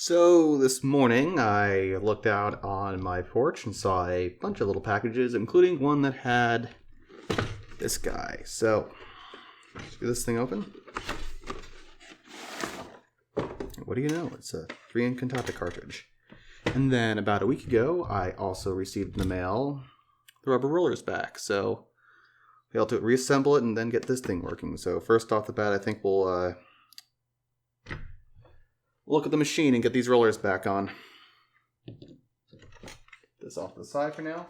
So this morning I looked out on my porch and saw a bunch of little packages, including one that had this guy. So, let's get this thing open. What do you know? It's a 3-in Cantata cartridge. And then about a week ago, I also received in the mail the rubber rollers back. So, we have to reassemble it and then get this thing working. So first off the bat, I think we'll look at the machine and get these rollers back on. This off to the side for now.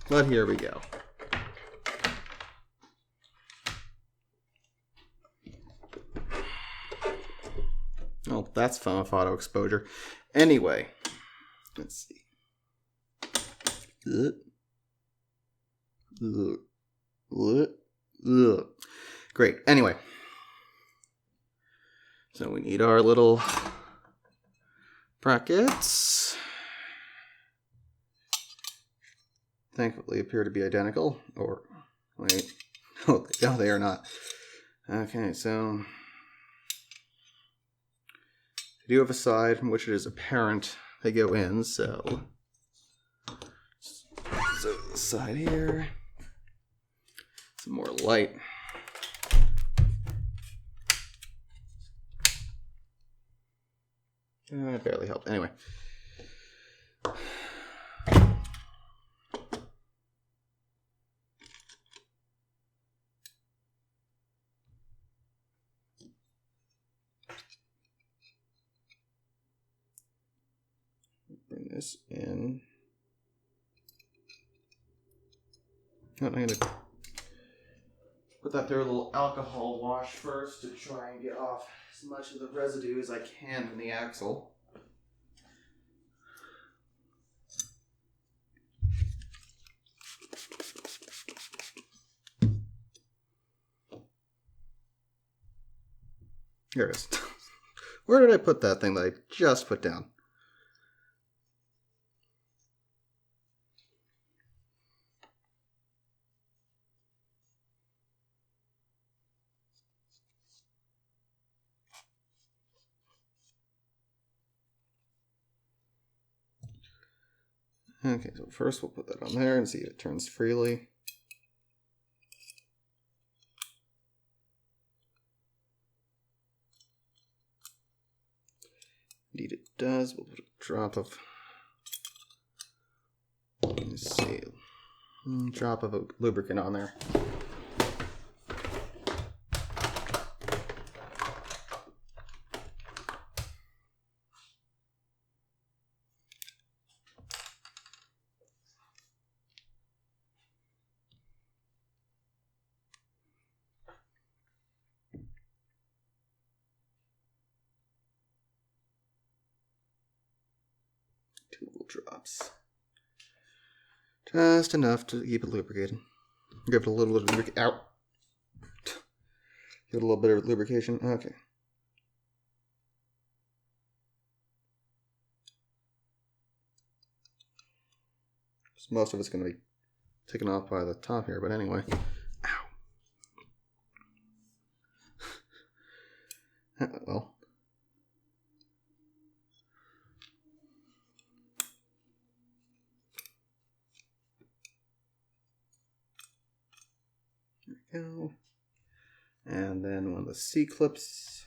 But here we go. Oh, that's fun with auto exposure. Anyway, let's see. Great. Anyway, so we need our little brackets. Thankfully appear to be identical. Or, wait. Oh, they are not. Okay, so I do have a side from which it is apparent they go in, so this side here. Some more light. It barely helped. Anyway. Bring this in. I'm going to put that through a little alcohol wash first to try and get off as much of the residue as I can in the axle. Here it is. Where did I put that thing that I just put down? Okay, so first we'll put that on there and see if it turns freely. Indeed it does. We'll put a drop of, let's see, a drop of a lubricant on there. Two little drops. Just enough to keep it lubricated. Give it a little bit of lubrication. Ow! Give it a little bit of lubrication. Okay. So most of it's going to be taken off by the top here, but anyway. Ow! Well. Go. And then one of the C-clips.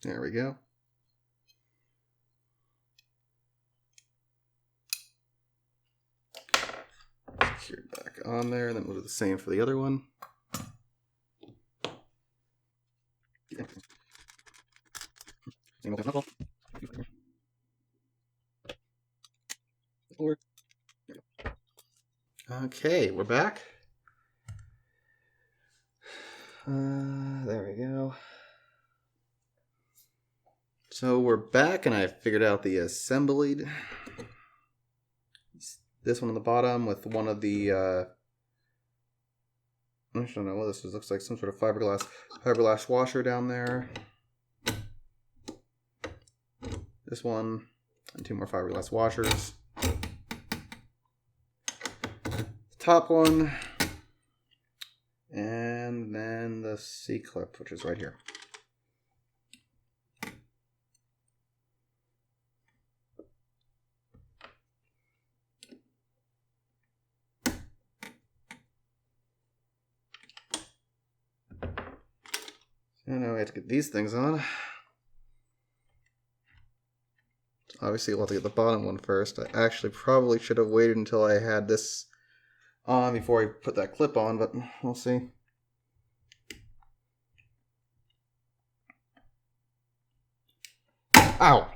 There we go. Secure it back on there, and then we'll do the same for the other one. Okay, we're back. There we go. So we're back, and I figured out the assembly. This one on the bottom with one of the, I don't know what this is. Looks like some sort of fiberglass washer down there. This one, and 2 more fiberglass washers. The top one, and then the C-clip, which is right here. So now we have to get these things on. Obviously, we'll have to get the bottom one first. I actually probably should have waited until I had this on before I put that clip on, but we'll see. Ow!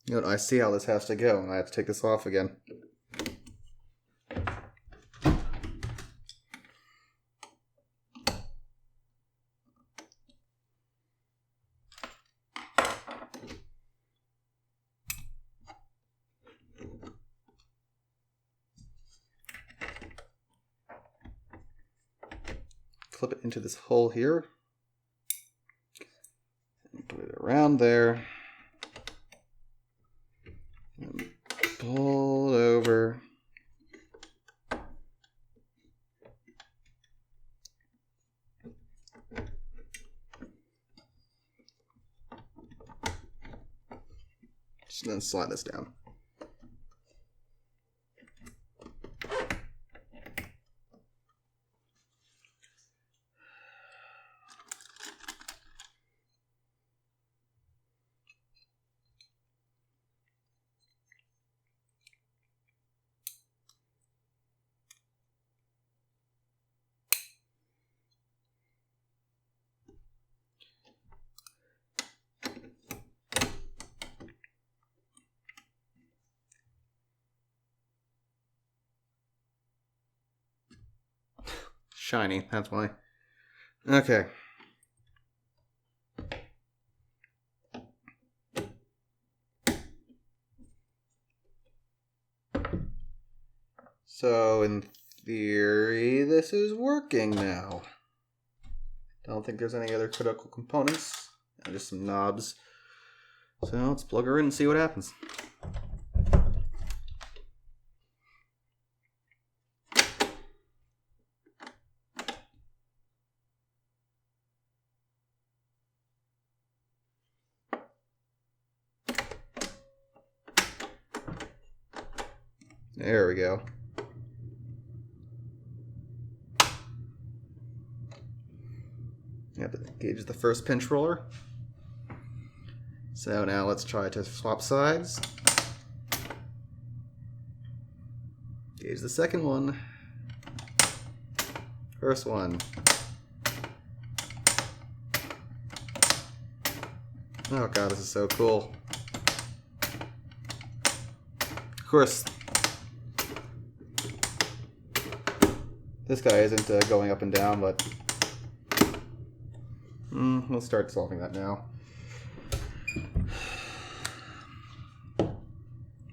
You know, I see how this has to go, and I have to take this off again. Clip it into this hole here. And put it around there. And pull it over. Just then slide this down. Shiny, that's why. Okay. So, in theory, this is working now. Don't think there's any other critical components. Just some knobs. So, let's plug her in and see what happens. There we go. Yeah, but gauge the first pinch roller. So now let's try to swap sides. Gauge the second one. First one. Oh god, this is so cool. Of course, this guy isn't going up and down, but we'll start solving that now.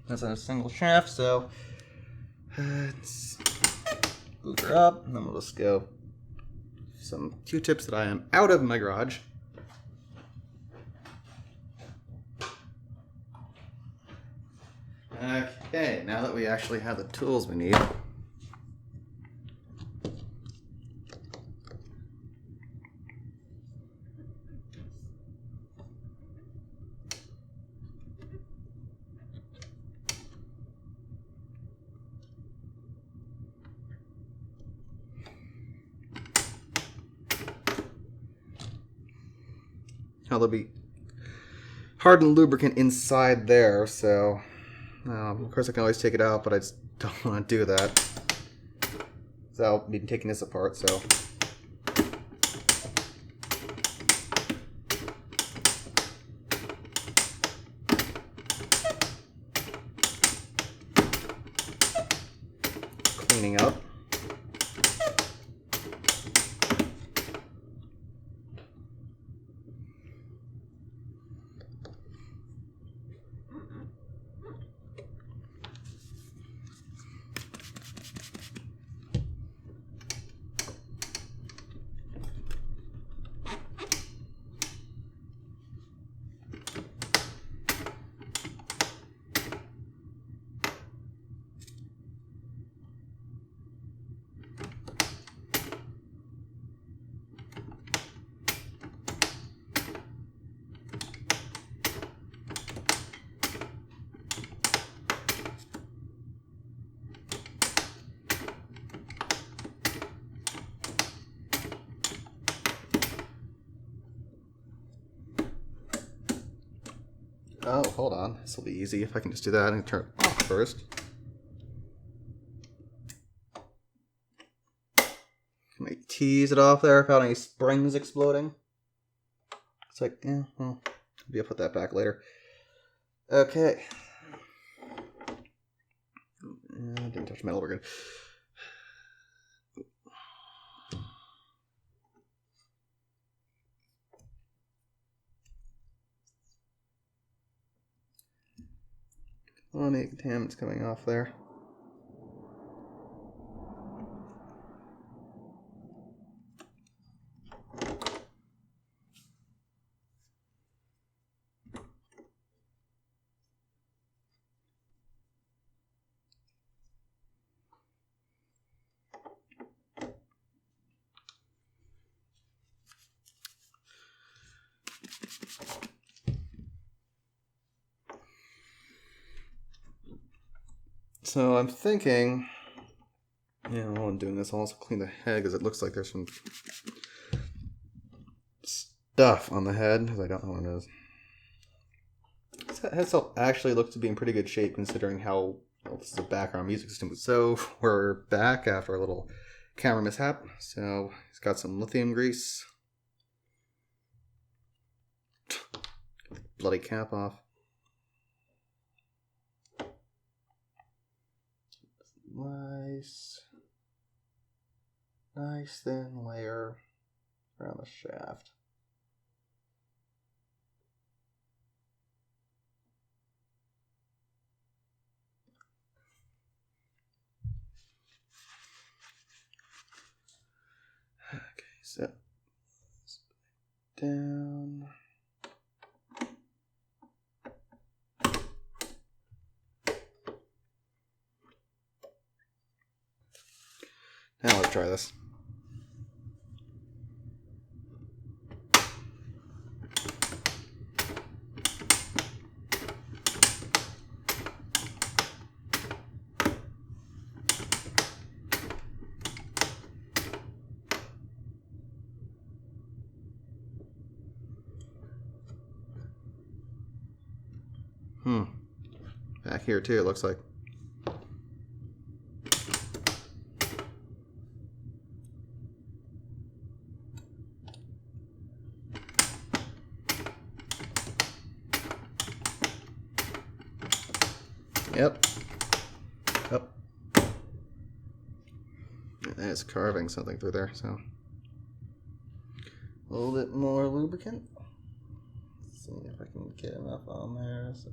That's on a single shaft, so let's boot her up, and then we'll just go some Q-tips that I am out of my garage. Okay, now that we actually have the tools we need, there'll be hardened lubricant inside there, so of course I can always take it out, but I just don't want to do that. So I'll be taking this apart, so Oh, hold on. This will be easy if I can just do that and turn it off first. Can I tease it off there without any springs exploding? It's like, yeah, well, maybe I'll put that back later. Okay. Didn't touch metal, we're good. Any contaminants coming off there. So I'm thinking, while I'm doing this, I'll also clean the head because it looks like there's some stuff on the head because I don't know what it is. This head itself actually looks to be in pretty good shape considering how, well, this is a background music system. So we're back after a little camera mishap. So he's got some lithium grease. Bloody cap off. Nice thin layer around the shaft. Okay, so down. Now let's try this. Back here too, it looks like. Yep. Yep. And it's carving something through there, so. A little bit more lubricant. Let's see if I can get enough on there so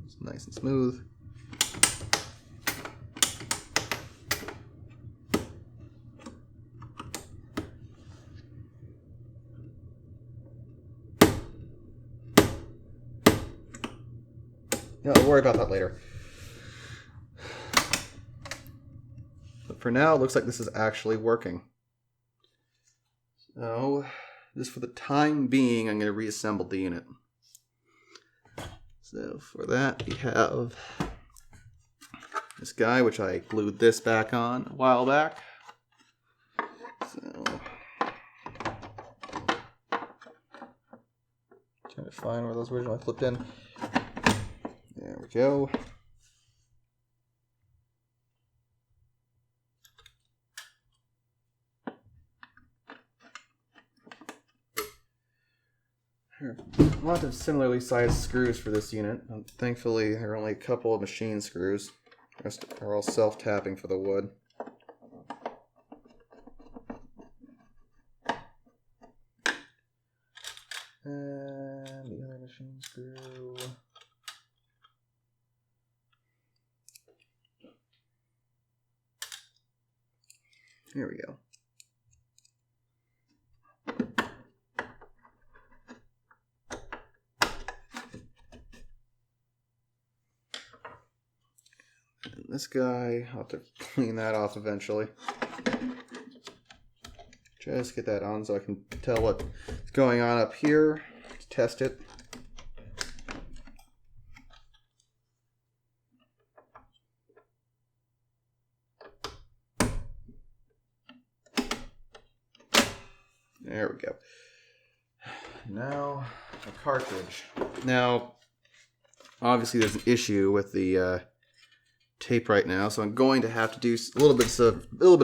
it's nice and smooth. Yeah, I'll worry about that later. But for now, it looks like this is actually working. So, just for the time being, I'm going to reassemble the unit. So for that, we have this guy, which I glued this back on a while back. So, trying to find where those originally clipped in. There we go. There are a lot of similarly sized screws for this unit. Thankfully, there are only a couple of machine screws. The rest are all self-tapping for the wood. And the other machine screw. Here we go. And this guy, I'll have to clean that off eventually. Just get that on so I can tell what's going on up here. Test it. There we go. Now, a cartridge. Now, Obviously, there's an issue with the tape right now, so I'm going to have to do a little bit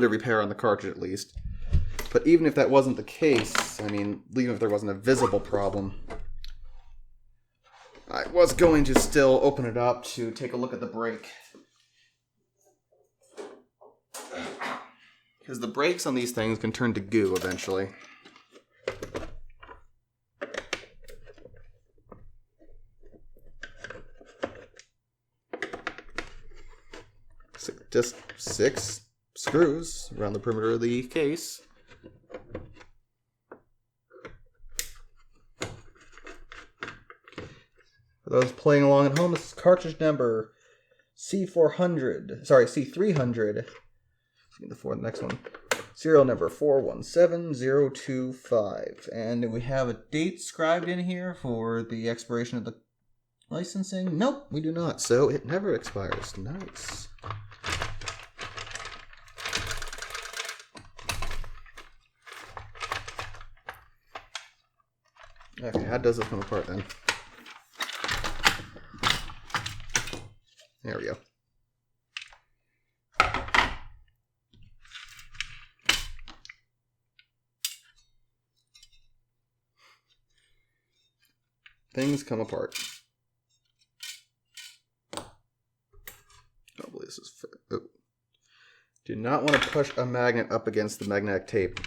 of repair on the cartridge at least. But even if that wasn't the case, I mean, even if there wasn't a visible problem, I was going to still open it up to take a look at the brake. Because the brakes on these things can turn to goo eventually. Just 6 screws around the perimeter of the case. For those playing along at home, this is cartridge number C300. The next one. Serial number 417025. And we have a date scribed in here for the expiration of the licensing. Nope, we do not. So it never expires. Nice. Okay, how does this come apart then? There we go. Things come apart. I don't believe this is fair. Oh. Do not want to push a magnet up against the magnetic tape.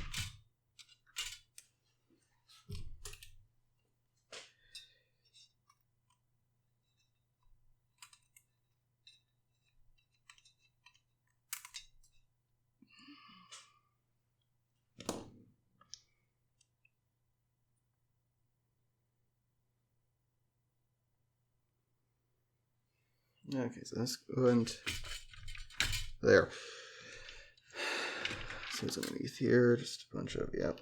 Okay, so let's go and there. See what's underneath here. Just a bunch of, yep.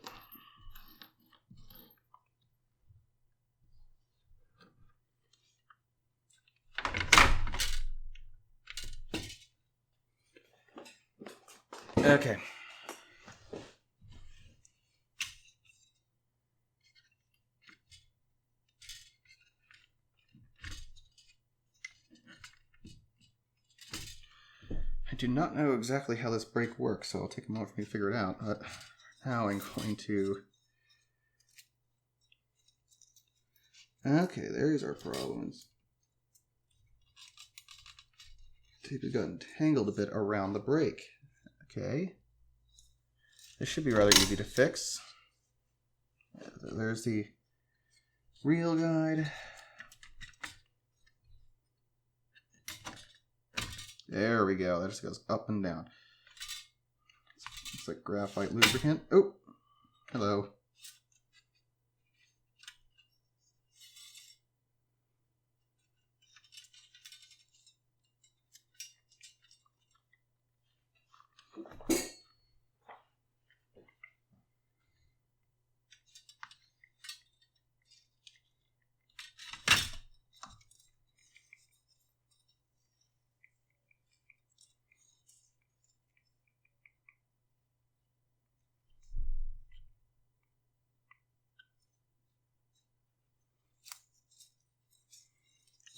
Okay. I do not know exactly how this brake works, so I'll take a moment for me to figure it out. But now I'm going to... Okay, there's our problems. Tape has gotten tangled a bit around the brake. Okay. This should be rather easy to fix. There's the reel guide. There we go. That just goes up and down. It's like graphite lubricant. Oh, hello.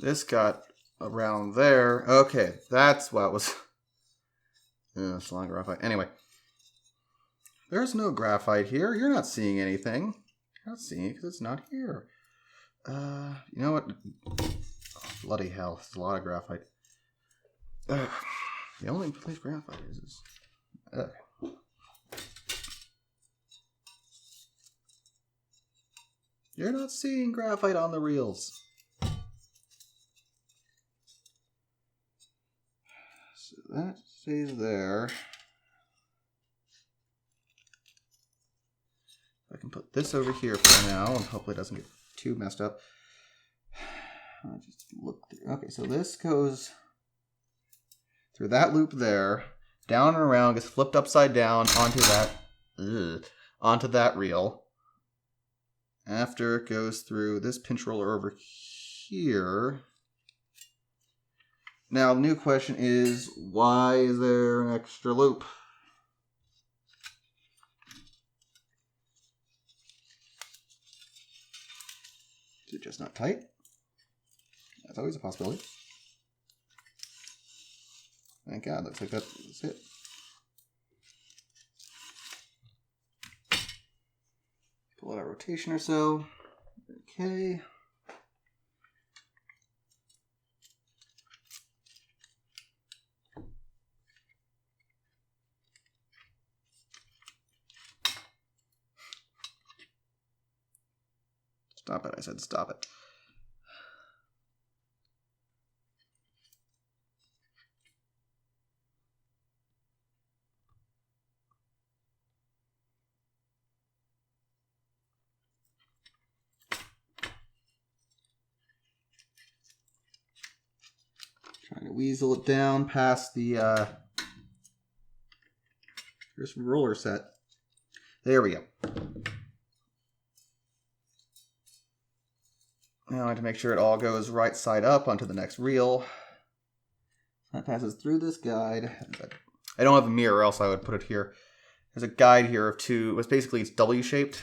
This got around there. Okay, that's what was... Yeah, it's long graphite. Anyway. There's no graphite here. You're not seeing anything. You're not seeing it because it's not here. You know what? Oh, bloody hell. There's a lot of graphite. The only place graphite is... You're not seeing graphite on the reels. So that stays there. I can put this over here for now, and hopefully it doesn't get too messed up. I'll just look through. Okay, so this goes through that loop there, down and around, gets flipped upside down onto that reel. After it goes through this pinch roller over here. Now, the new question is, why is there an extra loop? Is it just not tight? That's always a possibility. Thank God, looks like that's it. Pull out a rotation or so. Okay. Stop it, I said stop it. Trying to weasel it down past the first roller set. There we go. Now I have to make sure it all goes right side up onto the next reel. That passes through this guide. I don't have a mirror, else I would put it here. There's a guide here of two. It's basically it's W-shaped.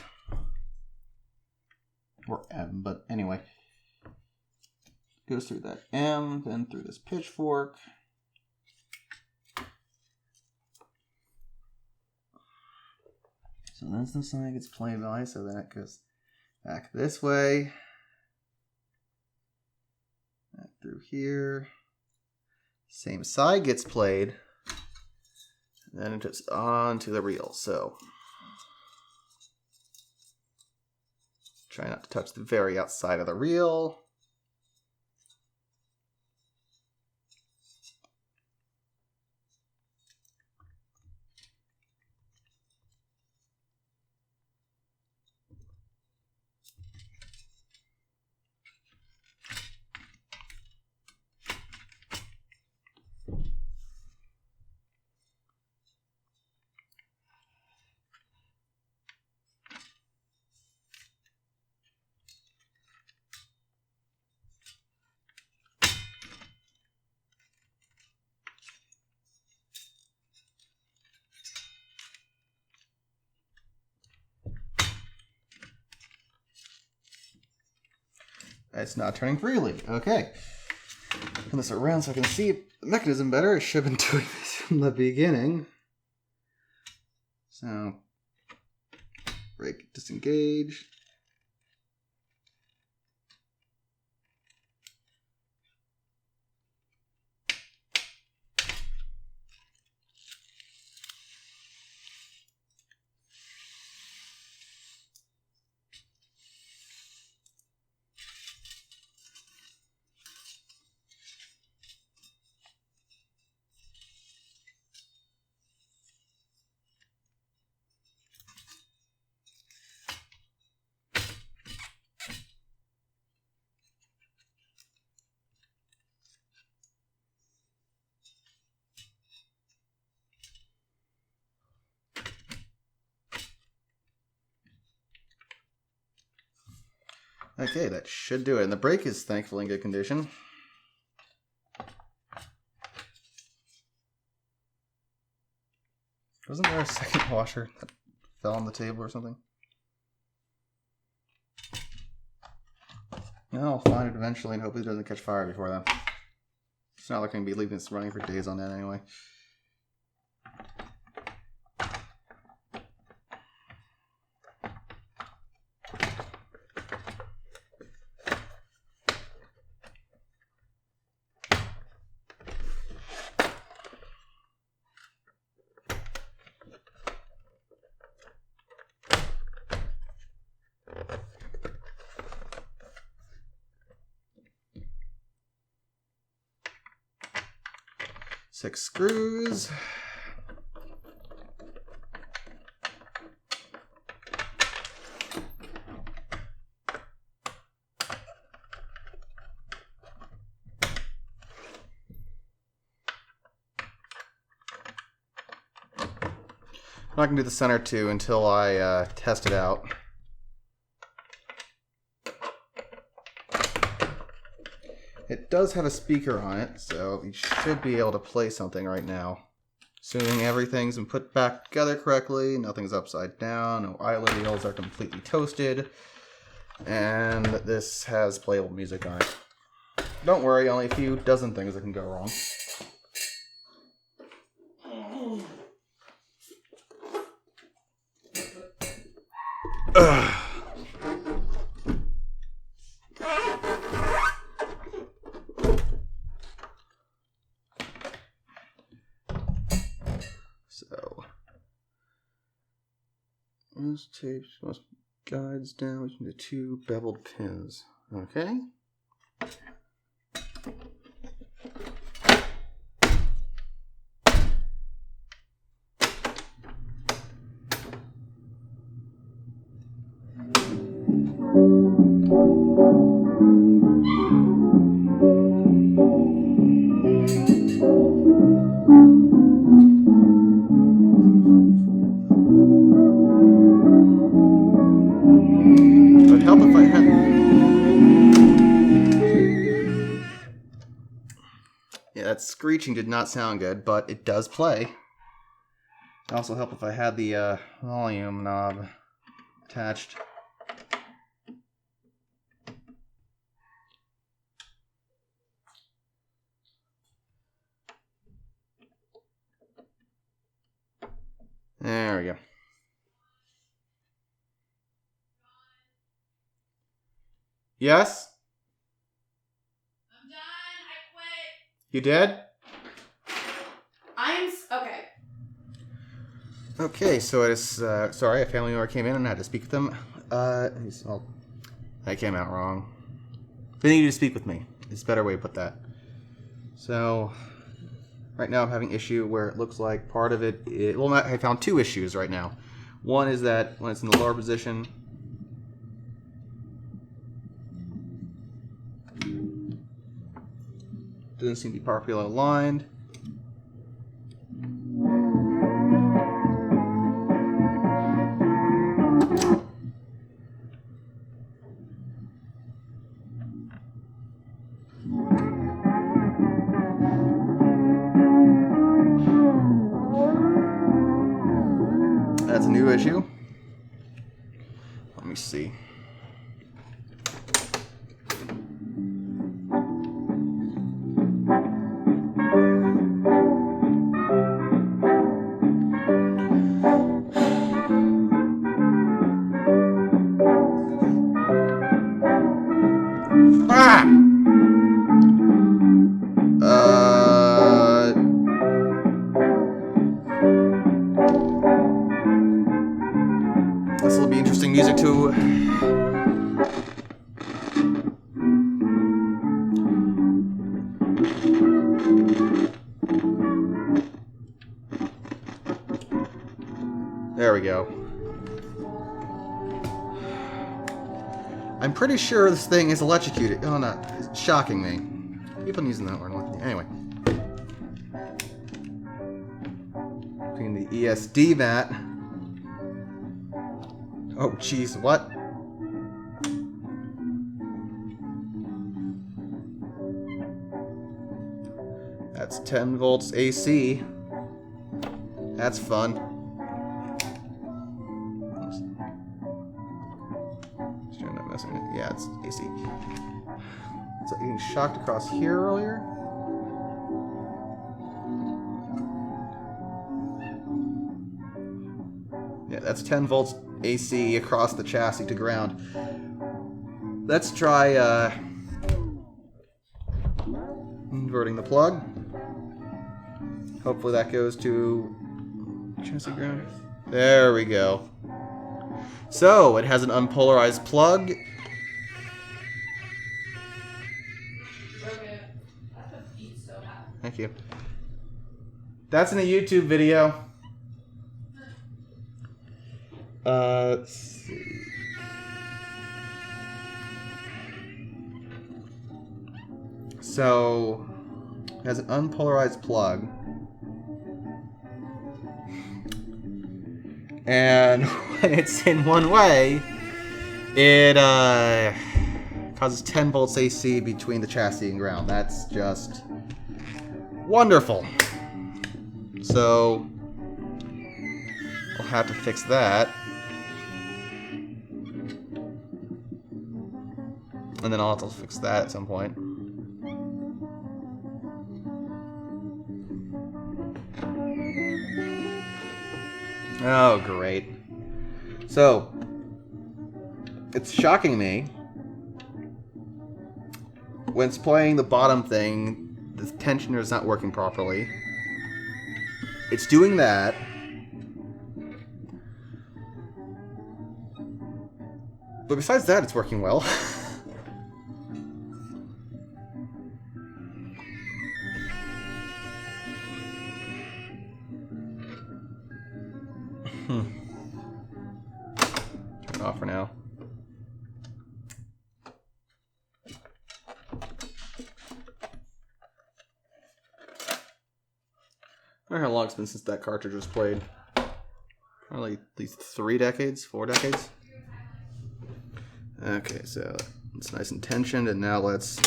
Or M, but anyway. Goes through that M, then through this pitchfork. So that's the side gets played by, so that goes back this way. Back through here. Same side gets played. And then it's onto the reel. So try not to touch the very outside of the reel. It's not turning freely. Okay. Turn this around so I can see the mechanism better. I should have been doing this from the beginning. So, brake, disengage. Okay, that should do it. And the brake is thankfully in good condition. Wasn't there a second washer that fell on the table or something? No, I'll find it eventually and hopefully it doesn't catch fire before then. It's not like I'm going to be leaving this running for days on end anyway. Six screws. I'm not going to do the center two until I test it out. It does have a speaker on it, so you should be able to play something right now. Assuming everything's been put back together correctly, nothing's upside down, no eyelet wheels are completely toasted, and this has playable music on it. Don't worry, only a few dozen things that can go wrong. So, most tapes, most guides down into 2 beveled pins. Okay. It'd help if I had... Yeah, that screeching did not sound good, but it does play. It'd also help if I had the volume knob attached. There we go. Yes? I'm done. I quit. You did? Okay. Okay, so it is, sorry, a family member came in and I had to speak with them. That came out wrong. They needed to speak with me. It's a better way to put that. So, right now I'm having an issue where it looks like part of it, I found 2 issues right now. One is that when it's in the lower position, doesn't seem to be properly aligned. That's a new issue. Let me see. Ah! This will be interesting music too. There we go. I'm pretty sure this thing is electrocuted. Oh, no. It's shocking me. Keep on using that word. Anyway. Between the ESD mat. Oh, jeez. What? That's 10 volts AC. That's fun. Yeah, it's AC. So getting shocked across here earlier. Yeah, that's 10 volts AC across the chassis to ground. Let's try inverting the plug. Hopefully that goes to chassis ground. There we go. So, it has an unpolarized plug. Thank you. That's in a YouTube video. Let's see. So, it has an unpolarized plug. And when it's in one way, it causes 10 volts AC between the chassis and ground. That's just wonderful. So, we'll have to fix that. And then I'll have to fix that at some point. Oh, great. So, it's shocking me. When it's playing the bottom thing, the tensioner is not working properly. It's doing that. But besides that, it's working well. Turn it off for now. I wonder how long it's been since that cartridge was played. Probably at least 3 decades, 4 decades. Okay, so it's nice and tensioned, and now let's...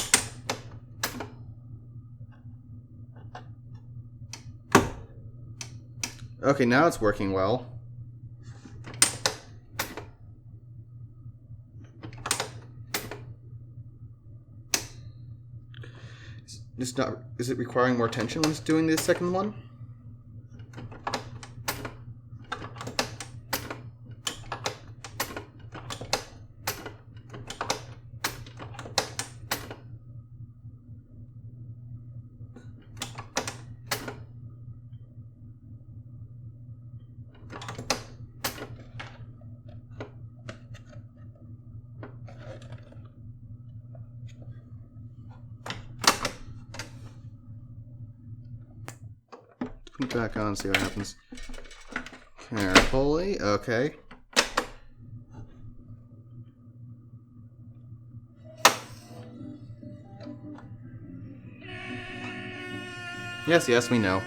Okay, now it's working well. It's not... Is it requiring more tension when it's doing the second one? Put it back on, see what happens. Carefully, okay. Yes, yes, we know.